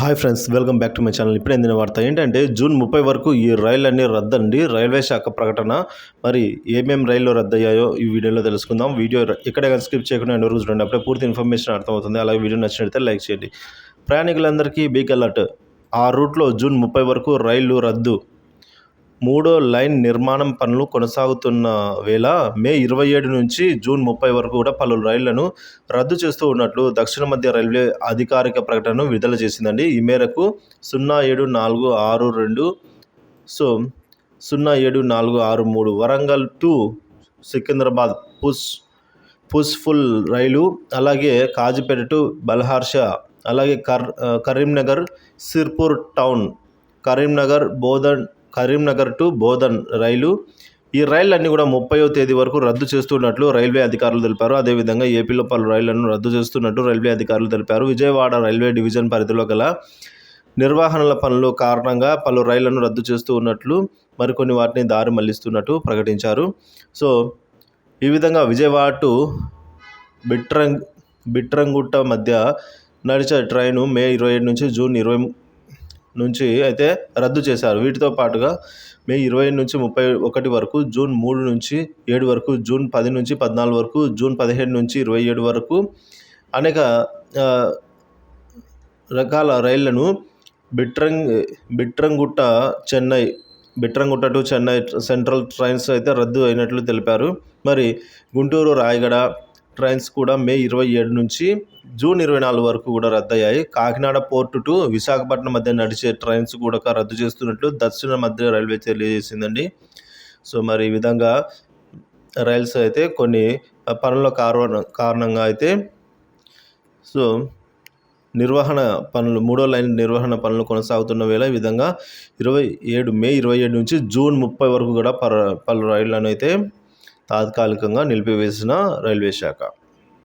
Hi friends, welcome back to my channel. ఇప్పుడే అందిన వార్త ఏంటంటే జూన్ 30 వరకు ఈ రైళ్ళన్నీ రద్దండి. రైల్వే శాఖ ప్రకటన. మరి ఏమేమి రైళ్లు రద్దయ్యాయో ఈ వీడియోలో తెలుసుకుందాం. వీడియో ఎక్కడ కానీ స్కిప్ చేయకుండా ఎండ్ వరకు చూడండి. అప్పుడే పూర్తి ఇన్ఫర్మేషన్ అర్థమవుతుంది. అలాగే వీడియో నచ్చినట్లయితే లైక్ చేయండి. ప్రయాణికులందరికీ బిగ్ అలర్ట్. ఆ రూట్లో జూన్ 30 వరకు రైళ్లు రద్దు. మూడో లైన్ నిర్మాణం పనులు కొనసాగుతున్న వేళ మే 27 నుంచి జూన్ 30 వరకు కూడా పలు రైళ్లను రద్దు చేస్తూ ఉన్నట్లు దక్షిణ మధ్య రైల్వే అధికారిక ప్రకటనను విడుదల చేసిందండి. ఈ మేరకు 07462 07463 వరంగల్ టు సికింద్రాబాద్ పుష్ఫుల్ రైలు, అలాగే కాజీపేట టు బల్హార్షా, అలాగే కరీంనగర్ సిర్పూర్ టౌన్, కరీంనగర్ టు బోధన్ రైలు. ఈ రైళ్లన్నీ కూడా 30వ తేదీ వరకు రద్దు చేస్తున్నట్లు రైల్వే అధికారులు తెలిపారు. అదేవిధంగా ఏపీలో పలు రైళ్లను రద్దు చేస్తున్నట్టు రైల్వే అధికారులు తెలిపారు. విజయవాడ రైల్వే డివిజన్ పరిధిలో గల నిర్వహణల పనుల కారణంగా పలు రైళ్లను రద్దు చేస్తూ ఉన్నట్లు, మరికొన్ని వాటిని దారి మళ్లిస్తున్నట్టు ప్రకటించారు. సో ఈ విధంగా విజయవాడ టు బిట్రంగుట్ట మధ్య నడిచే ట్రైను మే 27 నుంచి జూన్ 20 నుంచి అయితే రద్దు చేశారు. వీటితో పాటుగా మే 27 నుంచి 31 వరకు, జూన్ 3 నుంచి 7 వరకు, జూన్ 10 నుంచి 14 వరకు, జూన్ 17 నుంచి 27 వరకు అనేక రకాల రైళ్లను బిట్రంగుట్ట టు చెన్నై సెంట్రల్ ట్రైన్స్ అయితే రద్దు అయినట్లు తెలిపారు. మరి గుంటూరు రాయగడ ట్రైన్స్ కూడా మే 27 నుంచి జూన్ 24 వరకు కూడా రద్దయ్యాయి. కాకినాడ పోర్టు టు విశాఖపట్నం మధ్య నడిచే ట్రైన్స్ కూడా రద్దు చేస్తున్నట్లు దక్షిణ మధ్య రైల్వే తెలియజేసిందండి. సో మరి ఈ విధంగా రైల్స్ అయితే కొన్ని పనుల కారణంగా అయితే నిర్వహణ పనులు, మూడో లైన్ నిర్వహణ పనులు కొనసాగుతున్న వేళ ఈ విధంగా మే 27 నుంచి జూన్ 30 వరకు కూడా పలు రైళ్లను అయితే తాత్కాలికంగా నిలిపివేసిన రైల్వే శాఖ.